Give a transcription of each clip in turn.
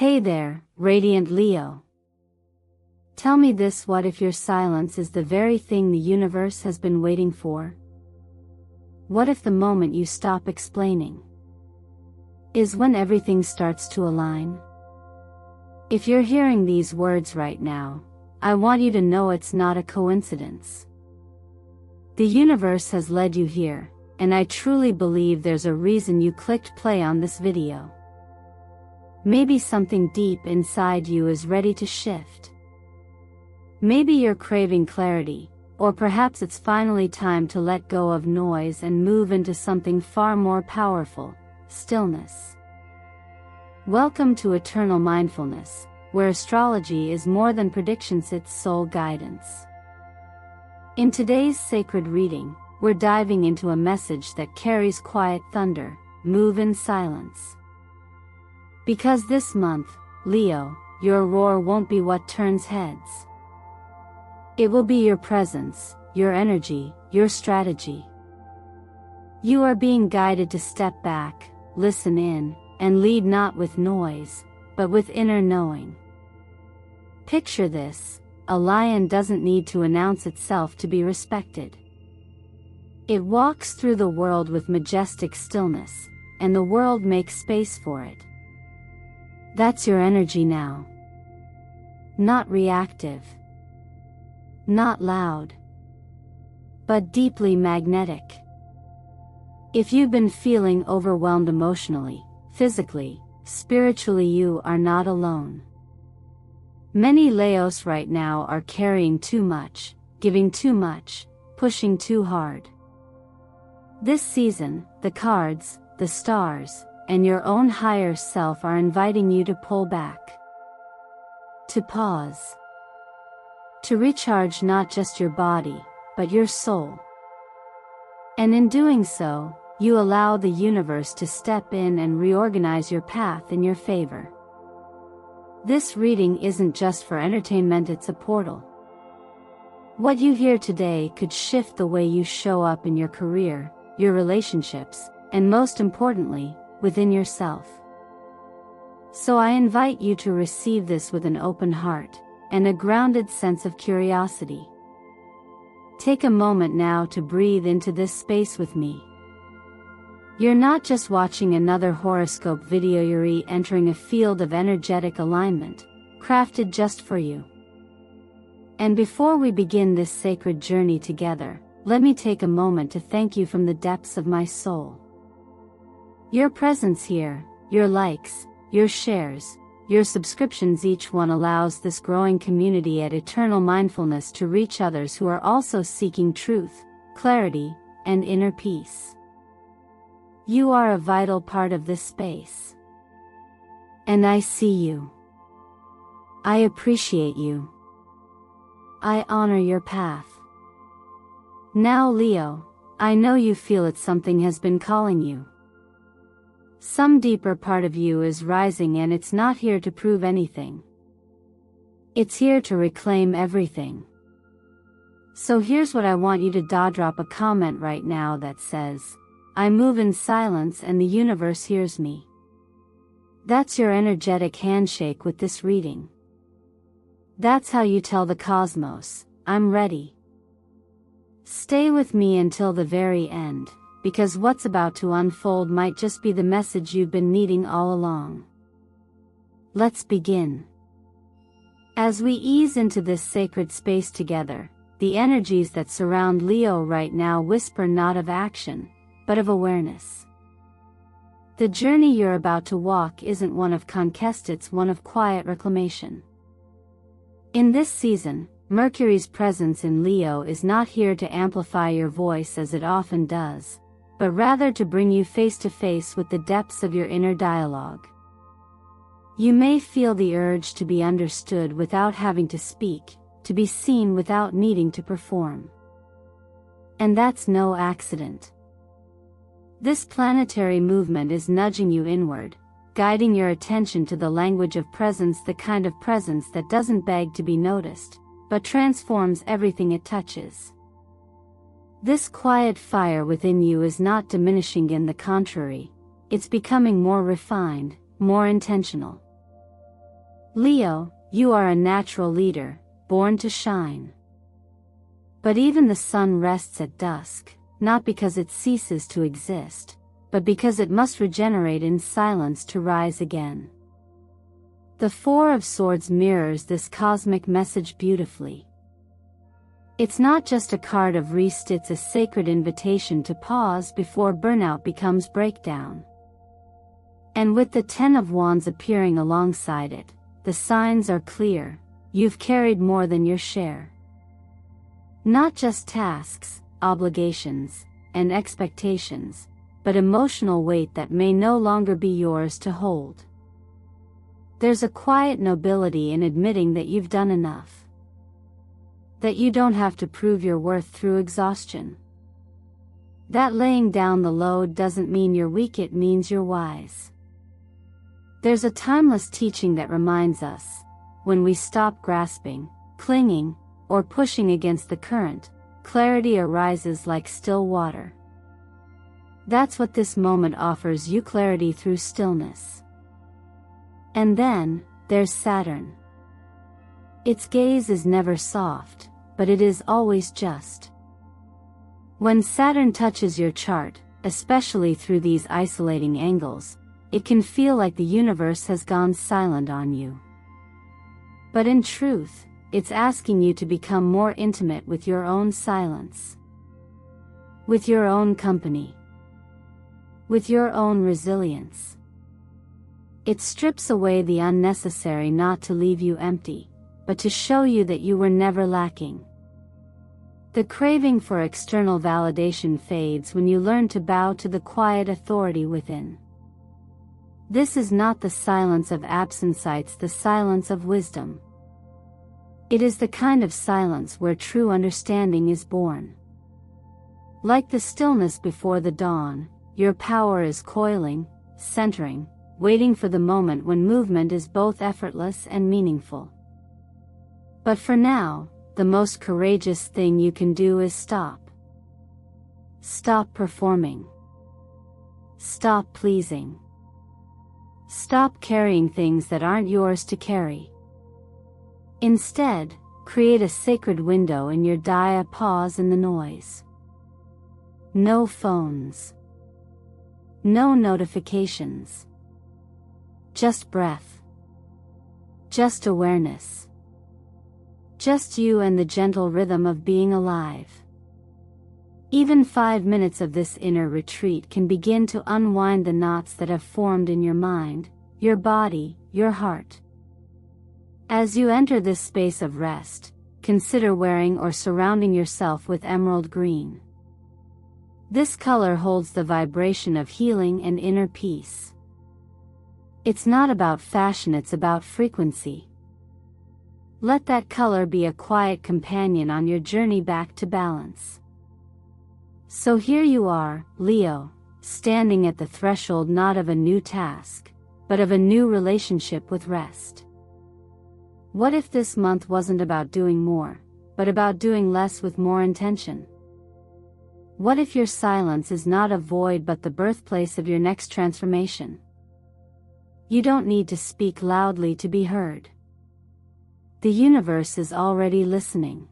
Hey there, radiant Leo. Tell me this: what if your silence is the very thing the universe has been waiting for? What if the moment you stop explaining is when everything starts to align? If you're hearing these words right now, I want you to know it's not a coincidence. The universe has led you here, and I truly believe there's a reason you clicked play on this video. Maybe something deep inside you is ready to shift. Maybe you're craving clarity, or perhaps it's finally time to let go of noise and move into something far more powerful: stillness. Welcome to Eternal Mindfulness, where astrology is more than predictions, it's soul guidance. In today's sacred reading, we're diving into a message that carries quiet thunder: move in silence. Because this month, Leo, your roar won't be what turns heads. It will be your presence, your energy, your strategy. You are being guided to step back, listen in, and lead not with noise, but with inner knowing. Picture this: a lion doesn't need to announce itself to be respected. It walks through the world with majestic stillness, and the world makes space for it. That's your energy now. Not reactive, not loud, but deeply magnetic. If you've been feeling overwhelmed emotionally, physically, spiritually, you are not alone. Many Leos right now are carrying too much, giving too much, pushing too hard. This season, the cards, the stars, and your own higher self are inviting you to pull back, to pause, to recharge not just your body, but your soul. And in doing so, you allow the universe to step in and reorganize your path in your favor. This reading isn't just for entertainment, it's a portal. What you hear today could shift the way you show up in your career, your relationships, and most importantly, within yourself. So I invite you to receive this with an open heart and a grounded sense of curiosity. Take a moment now to breathe into this space with me. You're not just watching another horoscope video, you're entering a field of energetic alignment, crafted just for you. And before we begin this sacred journey together, let me take a moment to thank you from the depths of my soul. Your presence here, your likes, your shares, your subscriptions, each one allows this growing community at Eternal Mindfulness to reach others who are also seeking truth, clarity, and inner peace. You are a vital part of this space. And I see you. I appreciate you. I honor your path. Now, Leo, I know you feel it, something has been calling you. Some deeper part of you is rising, and it's not here to prove anything. It's here to reclaim everything. So here's what I want you to do: drop a comment right now that says, "I move in silence and the universe hears me." That's your energetic handshake with this reading. That's how you tell the cosmos, "I'm ready." Stay with me until the very end, because what's about to unfold might just be the message you've been needing all along. Let's begin. As we ease into this sacred space together, the energies that surround Leo right now whisper not of action, but of awareness. The journey you're about to walk isn't one of conquest, it's one of quiet reclamation. In this season, Mercury's presence in Leo is not here to amplify your voice as it often does, but rather to bring you face to face with the depths of your inner dialogue. You may feel the urge to be understood without having to speak, to be seen without needing to perform. And that's no accident. This planetary movement is nudging you inward, guiding your attention to the language of presence, the kind of presence that doesn't beg to be noticed, but transforms everything it touches. This quiet fire within you is not diminishing, in the contrary, it's becoming more refined, more intentional. Leo, you are a natural leader, born to shine. But even the sun rests at dusk, not because it ceases to exist, but because it must regenerate in silence to rise again. The Four of Swords mirrors this cosmic message beautifully. It's not just a card of rest, it's a sacred invitation to pause before burnout becomes breakdown. And with the Ten of Wands appearing alongside it, the signs are clear: you've carried more than your share. Not just tasks, obligations, and expectations, but emotional weight that may no longer be yours to hold. There's a quiet nobility in admitting that you've done enough. That you don't have to prove your worth through exhaustion. That laying down the load doesn't mean you're weak, it means you're wise. There's a timeless teaching that reminds us, when we stop grasping, clinging, or pushing against the current, clarity arises like still water. That's what this moment offers you: clarity through stillness. And then, there's Saturn. Its gaze is never soft, but it is always just. When Saturn touches your chart, especially through these isolating angles, it can feel like the universe has gone silent on you. But in truth, it's asking you to become more intimate with your own silence. With your own company. With your own resilience. It strips away the unnecessary, not to leave you empty, but to show you that you were never lacking. The craving for external validation fades when you learn to bow to the quiet authority within. This is not the silence of absence, it's the silence of wisdom. It is the kind of silence where true understanding is born. Like the stillness before the dawn, your power is coiling, centering, waiting for the moment when movement is both effortless and meaningful. But for now, the most courageous thing you can do is stop. Stop performing. Stop pleasing. Stop carrying things that aren't yours to carry. Instead, create a sacred window in your day, a pause in the noise. No phones. No notifications. Just breath. Just awareness. Just you and the gentle rhythm of being alive. Even 5 minutes of this inner retreat can begin to unwind the knots that have formed in your mind, your body, your heart. As you enter this space of rest, consider wearing or surrounding yourself with emerald green. This color holds the vibration of healing and inner peace. It's not about fashion, it's about frequency. Let that color be a quiet companion on your journey back to balance. So here you are, Leo, standing at the threshold not of a new task, but of a new relationship with rest. What if this month wasn't about doing more, but about doing less with more intention? What if your silence is not a void but the birthplace of your next transformation? You don't need to speak loudly to be heard. The universe is already listening.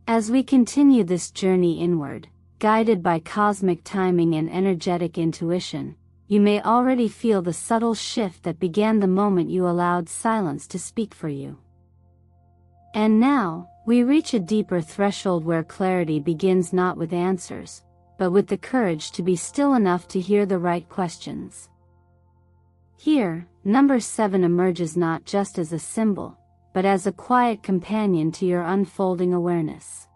As we continue this journey inward, guided by cosmic timing and energetic intuition, you may already feel the subtle shift that began the moment you allowed silence to speak for you. And now, we reach a deeper threshold where clarity begins not with answers, but with the courage to be still enough to hear the right questions. Here, number 7 emerges not just as a symbol, but as a quiet companion to your unfolding awareness.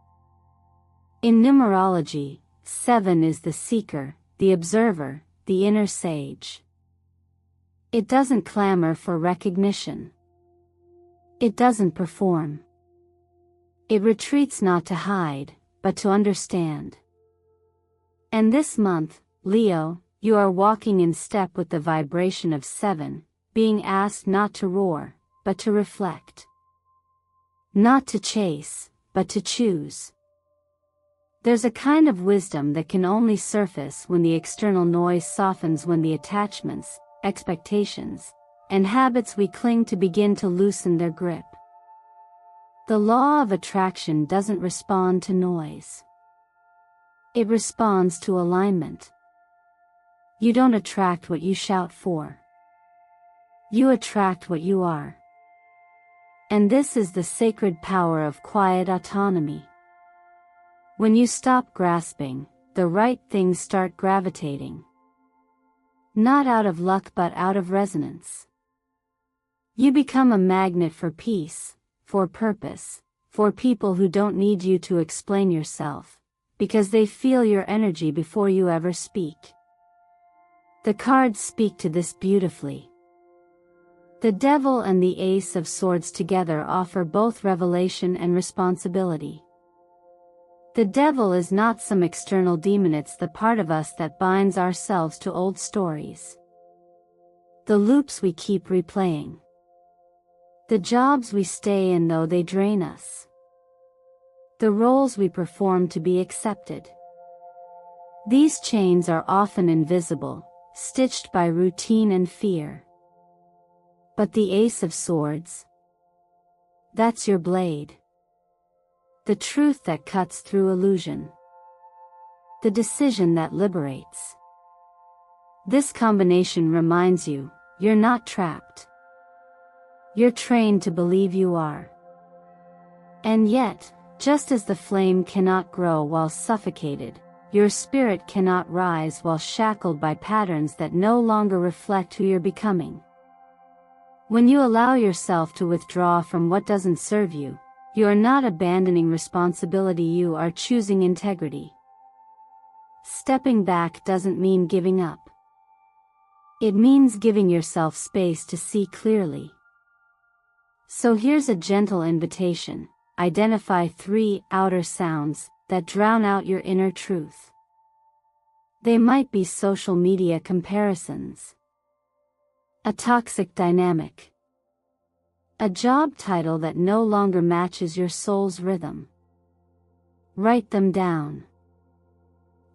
In numerology, 7 is the seeker, the observer, the inner sage. It doesn't clamor for recognition. It doesn't perform. It retreats not to hide, but to understand. And this month, Leo, you are walking in step with the vibration of 7, being asked not to roar, but to reflect. Not to chase, but to choose. There's a kind of wisdom that can only surface when the external noise softens, when the attachments, expectations, and habits we cling to begin to loosen their grip. The law of attraction doesn't respond to noise. It responds to alignment. You don't attract what you shout for. You attract what you are. And this is the sacred power of quiet autonomy. When you stop grasping, the right things start gravitating. Not out of luck but out of resonance. You become a magnet for peace, for purpose, for people who don't need you to explain yourself, because they feel your energy before you ever speak. The cards speak to this beautifully. The Devil and the Ace of Swords together offer both revelation and responsibility. The devil is not some external demon, it's the part of us that binds ourselves to old stories. The loops we keep replaying. The jobs we stay in though they drain us. The roles we perform to be accepted. These chains are often invisible, stitched by routine and fear. But the Ace of Swords, that's your blade. The truth that cuts through illusion. The decision that liberates. This combination reminds you, you're not trapped. You're trained to believe you are. And yet, just as the flame cannot grow while suffocated, your spirit cannot rise while shackled by patterns that no longer reflect who you're becoming. When you allow yourself to withdraw from what doesn't serve you, you are not abandoning responsibility, you are choosing integrity. Stepping back doesn't mean giving up. It means giving yourself space to see clearly. So here's a gentle invitation: identify 3 outer sounds that drown out your inner truth. They might be social media comparisons, a toxic dynamic, a job title that no longer matches your soul's rhythm. Write them down.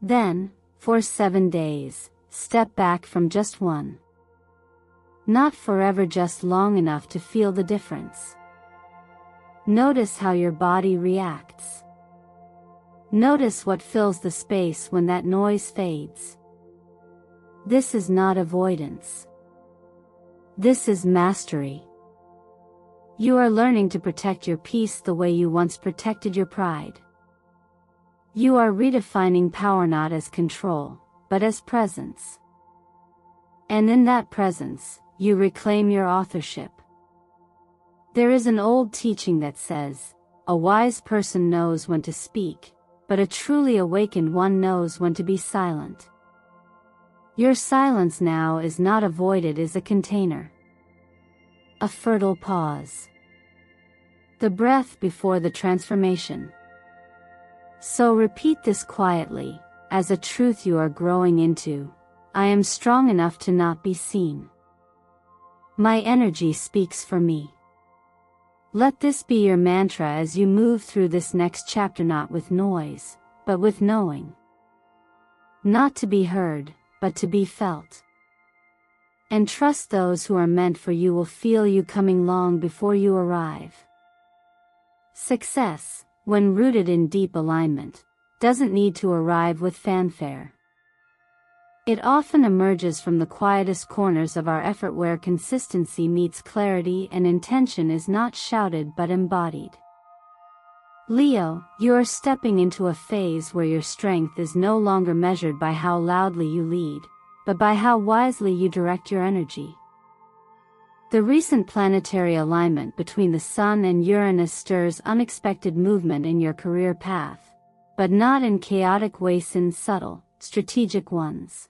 Then, for 7 days, step back from just one. Not forever, just long enough to feel the difference. Notice how your body reacts. Notice what fills the space when that noise fades. This is not avoidance. This is mastery. You are learning to protect your peace the way you once protected your pride. You are redefining power not as control, but as presence. And in that presence, you reclaim your authorship. There is an old teaching that says, a wise person knows when to speak, but a truly awakened one knows when to be silent. Your silence now is not avoided, is a container. A fertile pause. The breath before the transformation. So repeat this quietly, as a truth you are growing into: I am strong enough to not be seen. My energy speaks for me. Let this be your mantra as you move through this next chapter, not with noise, but with knowing. Not to be heard, but to be felt. And trust those who are meant for you will feel you coming long before you arrive. Success, when rooted in deep alignment, doesn't need to arrive with fanfare. It often emerges from the quietest corners of our effort, where consistency meets clarity and intention is not shouted but embodied. Leo, you are stepping into a phase where your strength is no longer measured by how loudly you lead, but by how wisely you direct your energy. The recent planetary alignment between the Sun and Uranus stirs unexpected movement in your career path, but not in chaotic ways, in subtle, strategic ones.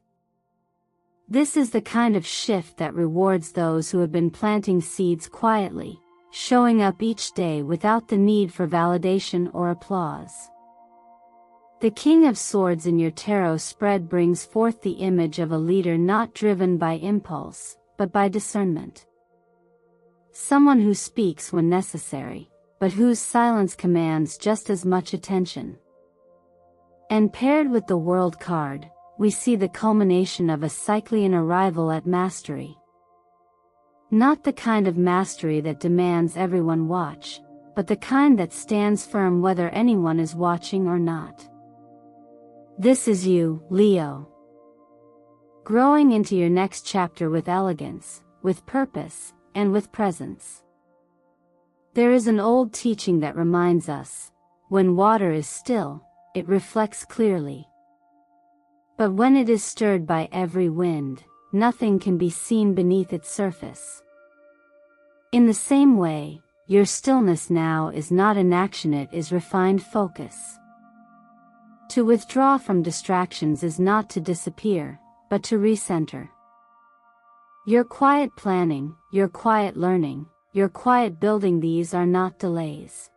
This is the kind of shift that rewards those who have been planting seeds quietly, showing up each day without the need for validation or applause. The King of Swords in your tarot spread brings forth the image of a leader not driven by impulse, but by discernment. Someone who speaks when necessary, but whose silence commands just as much attention. And paired with the World card, we see the culmination of a Cyclean arrival at mastery. Not the kind of mastery that demands everyone watch, but the kind that stands firm whether anyone is watching or not. This is you, Leo. Growing into your next chapter with elegance, with purpose, and with presence. There is an old teaching that reminds us, when water is still, it reflects clearly. But when it is stirred by every wind, nothing can be seen beneath its surface. In the same way, your stillness now is not inaction, it is refined focus. To withdraw from distractions is not to disappear, but to recenter. Your quiet planning, your quiet learning, your quiet building, these are not delays.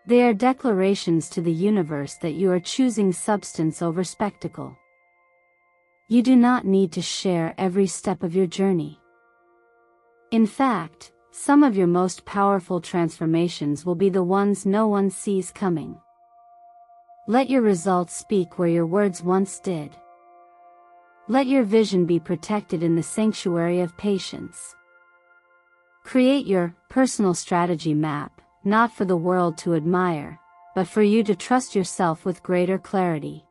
They are declarations to the universe that you are choosing substance over spectacle. You do not need to share every step of your journey. In fact, some of your most powerful transformations will be the ones no one sees coming. Let your results speak where your words once did. Let your vision be protected in the sanctuary of patience. Create your personal strategy map, not for the world to admire, but for you to trust yourself with greater clarity.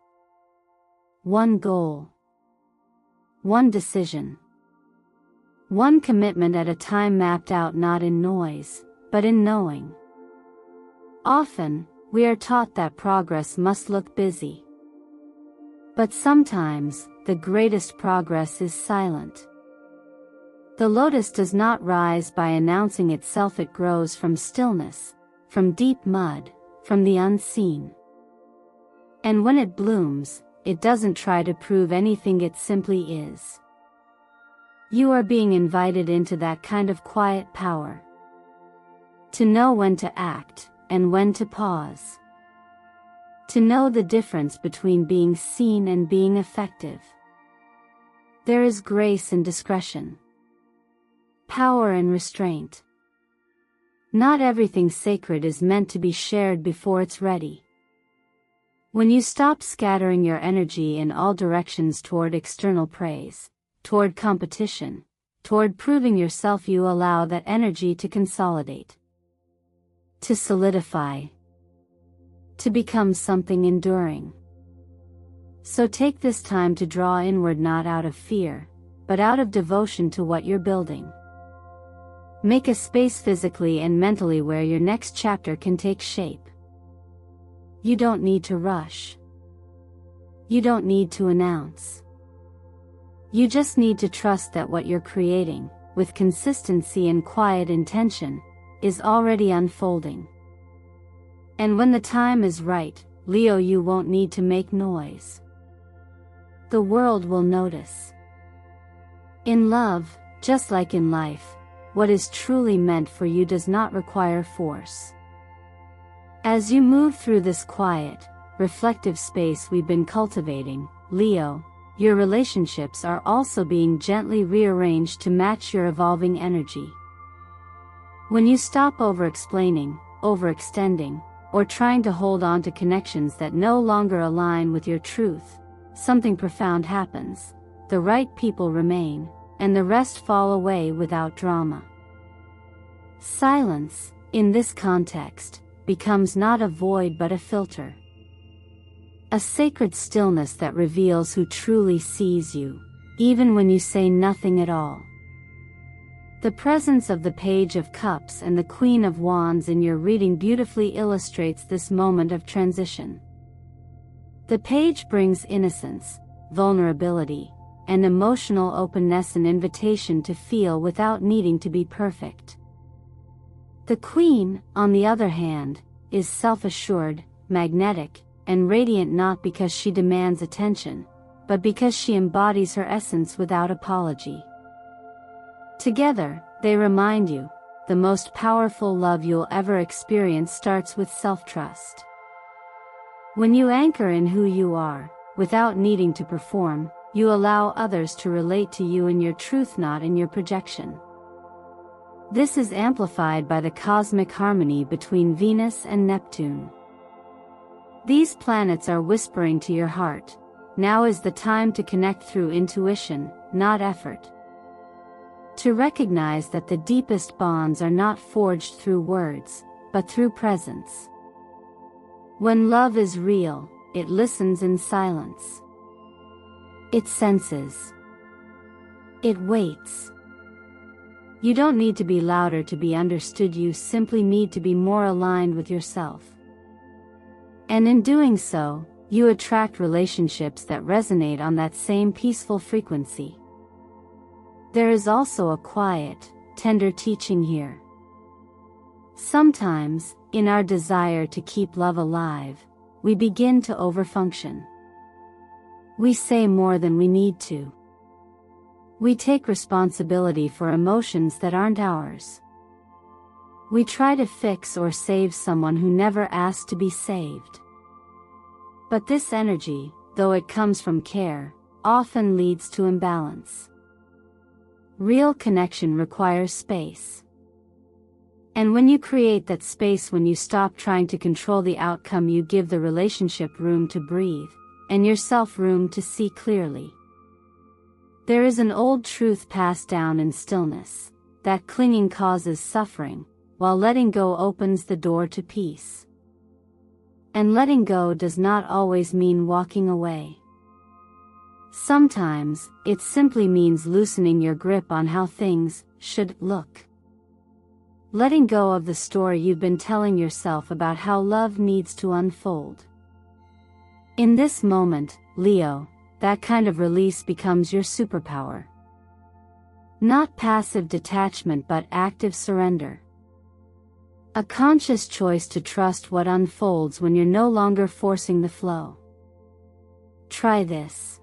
One goal. One decision. One commitment at a time, mapped out not in noise, but in knowing. Often, we are taught that progress must look busy. But sometimes, the greatest progress is silent. The lotus does not rise by announcing itself, it grows from stillness, from deep mud, from the unseen. And when it blooms, it doesn't try to prove anything, it simply is. You are being invited into that kind of quiet power. To know when to act, and when to pause. To know the difference between being seen and being effective. There is grace in discretion. Power in restraint. Not everything sacred is meant to be shared before it's ready. When you stop scattering your energy in all directions toward external praise, toward competition, toward proving yourself, you allow that energy to consolidate. To solidify. To become something enduring. So take this time to draw inward, not out of fear, but out of devotion to what you're building. Make a space physically and mentally where your next chapter can take shape. You don't need to rush. You don't need to announce. You just need to trust that what you're creating, with consistency and quiet intention, is already unfolding. And when the time is right, Leo, you won't need to make noise. The world will notice. In love, just like in life, what is truly meant for you does not require force. As you move through this quiet, reflective space we've been cultivating, Leo, your relationships are also being gently rearranged to match your evolving energy. When you stop over-explaining, overextending, or trying to hold on to connections that no longer align with your truth, something profound happens. The right people remain, and the rest fall away without drama. Silence, in this context, becomes not a void but a filter. A sacred stillness that reveals who truly sees you, even when you say nothing at all. The presence of the Page of Cups and the Queen of Wands in your reading beautifully illustrates this moment of transition. The Page brings innocence, vulnerability, and emotional openness, an invitation to feel without needing to be perfect. The Queen, on the other hand, is self-assured, magnetic, and radiant, not because she demands attention, but because she embodies her essence without apology. Together, they remind you, the most powerful love you'll ever experience starts with self-trust. When you anchor in who you are, without needing to perform, you allow others to relate to you in your truth, not in your projection. This is amplified by the cosmic harmony between Venus and Neptune. These planets are whispering to your heart, now is the time to connect through intuition, not effort. To recognize that the deepest bonds are not forged through words, but through presence. When love is real, it listens in silence. It senses. It waits. You don't need to be louder to be understood, you simply need to be more aligned with yourself. And in doing so, you attract relationships that resonate on that same peaceful frequency. There is also a quiet, tender teaching here. Sometimes, in our desire to keep love alive, we begin to overfunction. We say more than we need to. We take responsibility for emotions that aren't ours. We try to fix or save someone who never asked to be saved. But this energy, though it comes from care, often leads to imbalance. Real connection requires space. And when you create that space, when you stop trying to control the outcome, you give the relationship room to breathe, and yourself room to see clearly. There is an old truth passed down in stillness, that clinging causes suffering, while letting go opens the door to peace. And letting go does not always mean walking away. Sometimes, it simply means loosening your grip on how things should look. Letting go of the story you've been telling yourself about how love needs to unfold. In this moment, Leo, that kind of release becomes your superpower. Not passive detachment but active surrender. A conscious choice to trust what unfolds when you're no longer forcing the flow. Try this.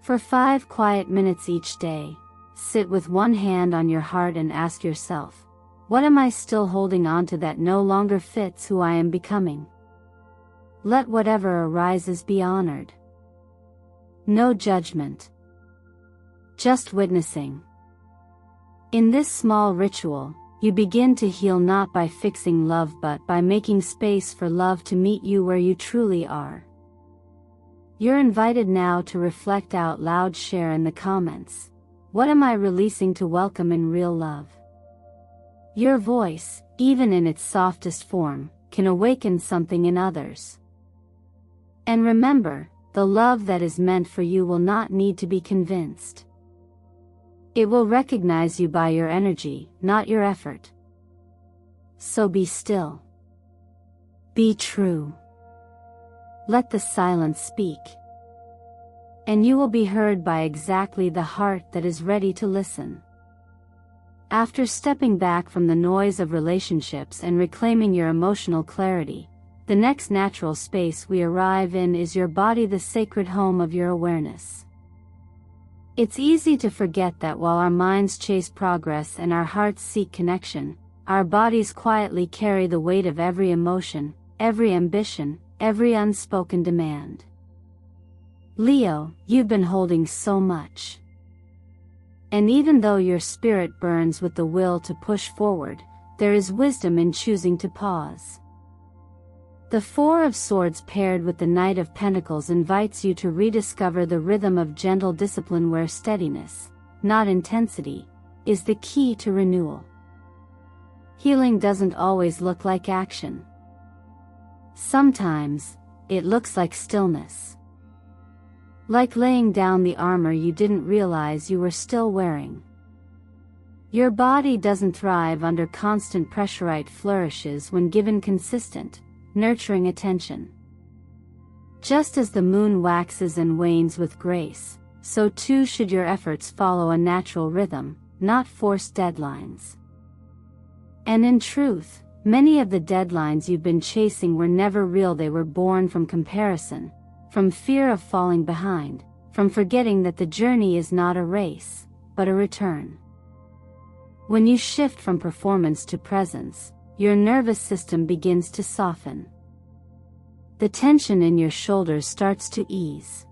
For 5 quiet minutes each day, sit with one hand on your heart and ask yourself, what am I still holding on to that no longer fits who I am becoming? Let whatever arises be honored. No judgment. Just witnessing. In this small ritual, you begin to heal not by fixing love but by making space for love to meet you where you truly are. You're invited now to reflect out loud. Share in the comments. What am I releasing to welcome in real love? Your voice, even in its softest form, can awaken something in others. And remember, the love that is meant for you will not need to be convinced. It will recognize you by your energy, not your effort. So be still. Be true. Let the silence speak. And you will be heard by exactly the heart that is ready to listen. After stepping back from the noise of relationships and reclaiming your emotional clarity, the next natural space we arrive in is your body, the sacred home of your awareness. It's easy to forget that while our minds chase progress and our hearts seek connection, our bodies quietly carry the weight of every emotion, every ambition, every unspoken demand. Leo, you've been holding so much. And even though your spirit burns with the will to push forward, there is wisdom in choosing to pause. The Four of Swords paired with the Knight of Pentacles invites you to rediscover the rhythm of gentle discipline where steadiness, not intensity, is the key to renewal. Healing doesn't always look like action. Sometimes, it looks like stillness. Like laying down the armor you didn't realize you were still wearing. Your body doesn't thrive under constant pressure, it flourishes when given consistent, nurturing attention. Just as the moon waxes and wanes with grace, so too should your efforts follow a natural rhythm, not forced deadlines. And in truth, many of the deadlines you've been chasing were never real. They were born from comparison, from fear of falling behind, from forgetting that the journey is not a race, but a return. When you shift from performance to presence, your nervous system begins to soften. The tension in your shoulders starts to ease.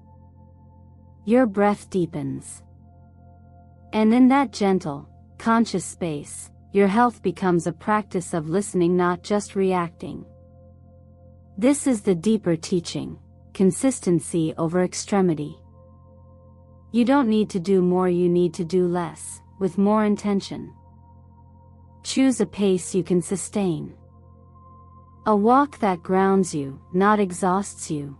Your breath deepens. And in that gentle, conscious space, your health becomes a practice of listening, not just reacting. This is the deeper teaching: consistency over extremity. You don't need to do more, you need to do less. with more intention. Choose a pace you can sustain. A walk that grounds you, not exhausts you.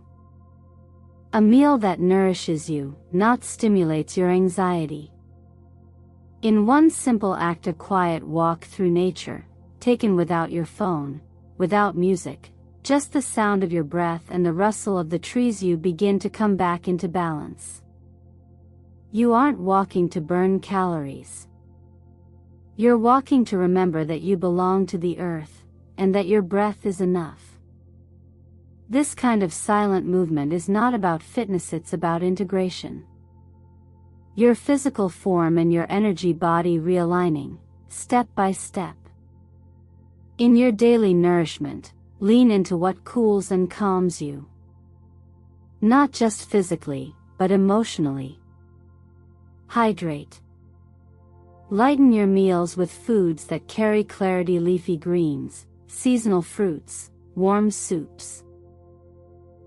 A meal that nourishes you, not stimulates your anxiety. In one simple act, a quiet walk through nature, taken without your phone, without music, just the sound of your breath and the rustle of the trees, you begin to come back into balance. You aren't walking to burn calories. You're walking to remember that you belong to the earth, and that your breath is enough. This kind of silent movement is not about fitness, it's about integration. Your physical form and your energy body realigning, step by step. In your daily nourishment, lean into what cools and calms you. Not just physically, but emotionally. Hydrate. Lighten your meals with foods that carry clarity: leafy greens, seasonal fruits, warm soups.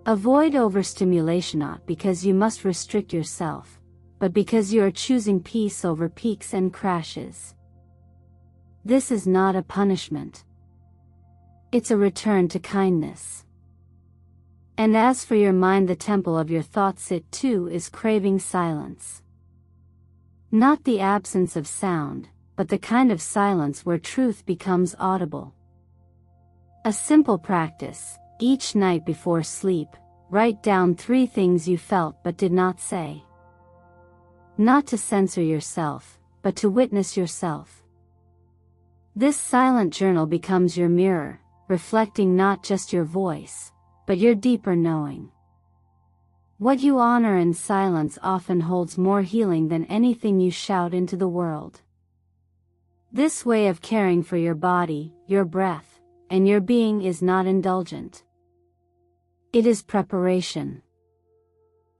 Avoid overstimulation, not because you must restrict yourself, but because you are choosing peace over peaks and crashes. This is not a punishment. It's a return to kindness. And as for your mind, the temple of your thoughts, it too is craving silence. Not the absence of sound, but the kind of silence where truth becomes audible. A simple practice: each night before sleep, write down 3 things you felt but did not say. Not to censor yourself, but to witness yourself. This silent journal becomes your mirror, reflecting not just your voice, but your deeper knowing. What you honor in silence often holds more healing than anything you shout into the world. This way of caring for your body, your breath, and your being is not indulgent. It is preparation.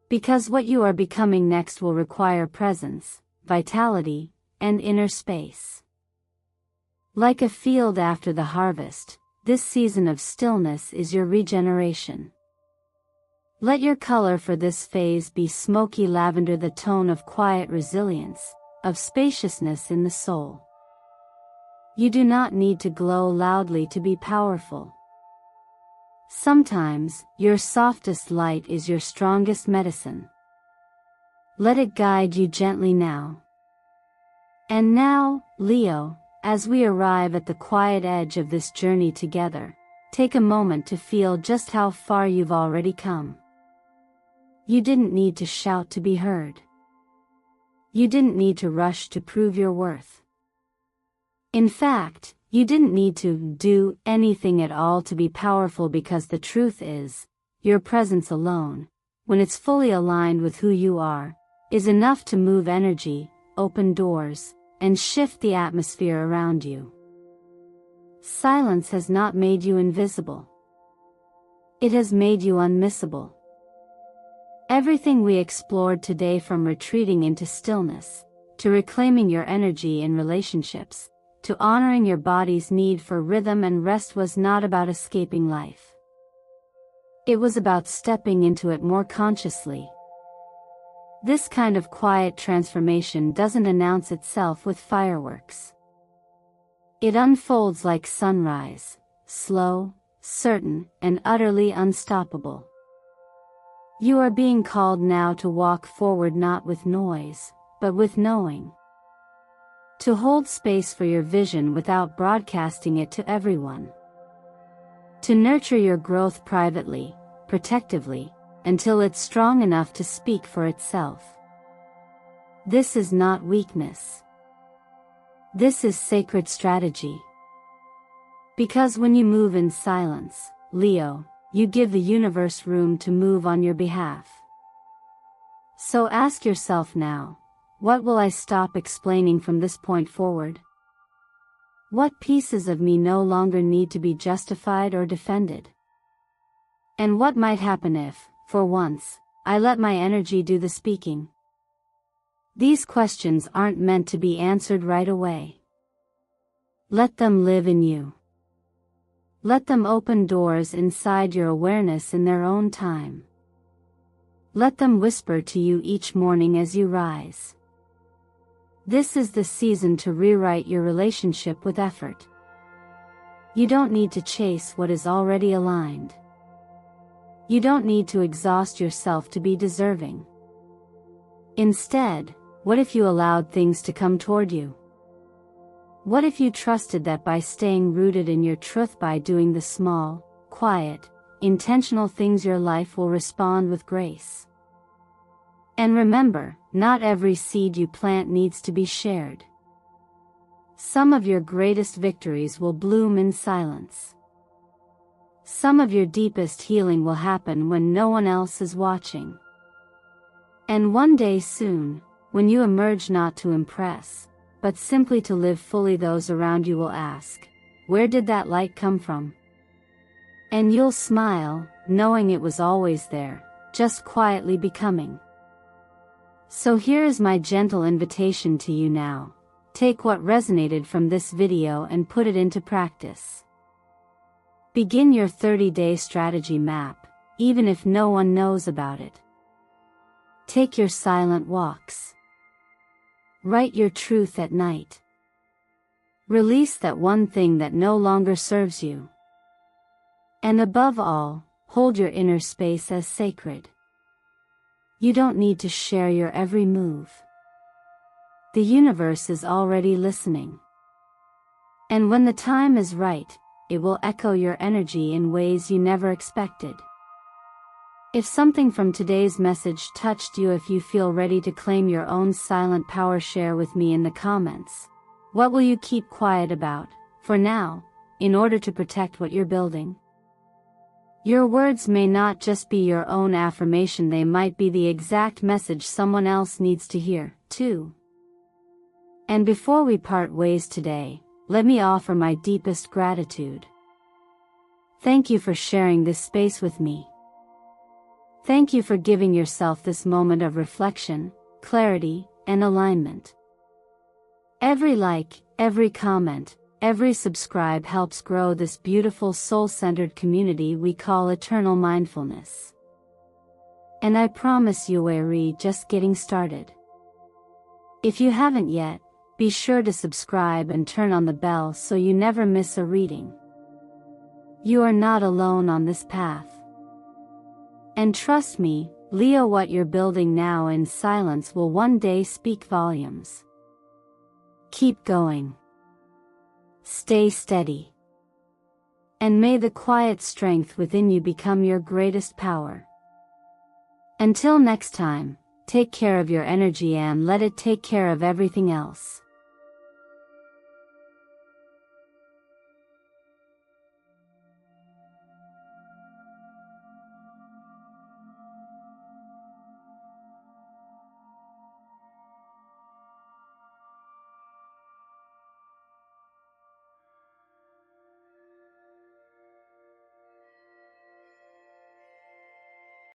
Because what you are becoming next will require presence, vitality, and inner space. Like a field after the harvest, this season of stillness is your regeneration. Let your color for this phase be smoky lavender, the tone of quiet resilience, of spaciousness in the soul. You do not need to glow loudly to be powerful. Sometimes, your softest light is your strongest medicine. Let it guide you gently now. And now, Leo, as we arrive at the quiet edge of this journey together, take a moment to feel just how far you've already come. You didn't need to shout to be heard. You didn't need to rush to prove your worth. In fact, you didn't need to do anything at all to be powerful, because the truth is, your presence alone, when it's fully aligned with who you are, is enough to move energy, open doors, and shift the atmosphere around you. Silence has not made you invisible. It has made you unmissable. Everything we explored today, from retreating into stillness, to reclaiming your energy in relationships, to honoring your body's need for rhythm and rest, was not about escaping life. It was about stepping into it more consciously. This kind of quiet transformation doesn't announce itself with fireworks. It unfolds like sunrise, slow, certain, and utterly unstoppable. You are being called now to walk forward, not with noise, but with knowing. To hold space for your vision without broadcasting it to everyone. To nurture your growth privately, protectively, until it's strong enough to speak for itself. This is not weakness. This is sacred strategy. Because when you move in silence, Leo, you give the universe room to move on your behalf. So ask yourself now, what will I stop explaining from this point forward? What pieces of me no longer need to be justified or defended? And what might happen if, for once, I let my energy do the speaking? These questions aren't meant to be answered right away. Let them live in you. Let them open doors inside your awareness in their own time. Let them whisper to you each morning as you rise. This is the season to rewrite your relationship with effort. You don't need to chase what is already aligned. You don't need to exhaust yourself to be deserving. Instead, what if you allowed things to come toward you? What if you trusted that by staying rooted in your truth, by doing the small, quiet, intentional things, your life will respond with grace? And remember, not every seed you plant needs to be shared. Some of your greatest victories will bloom in silence. Some of your deepest healing will happen when no one else is watching. And one day soon, when you emerge not to impress, but simply to live fully, those around you will ask, "Where did that light come from?" And you'll smile, knowing it was always there, just quietly becoming. So here is my gentle invitation to you now. Take what resonated from this video and put it into practice. Begin your 30-day strategy map, even if no one knows about it. Take your silent walks. Write your truth at night. Release that one thing that no longer serves you. And above all, hold your inner space as sacred. You don't need to share your every move. The universe is already listening. And when the time is right, it will echo your energy in ways you never expected. If something from today's message touched you, if you feel ready to claim your own silent power, share with me in the comments. What will you keep quiet about, for now, in order to protect what you're building? Your words may not just be your own affirmation, they might be the exact message someone else needs to hear, too. And before we part ways today, let me offer my deepest gratitude. Thank you for sharing this space with me. Thank you for giving yourself this moment of reflection, clarity, and alignment. Every like, every comment, every subscribe helps grow this beautiful soul-centered community we call Eternal Mindfulness. And I promise you we're just getting started. If you haven't yet, be sure to subscribe and turn on the bell so you never miss a reading. You are not alone on this path. And trust me, Leo, what you're building now in silence will one day speak volumes. Keep going. Stay steady. And may the quiet strength within you become your greatest power. Until next time, take care of your energy and let it take care of everything else.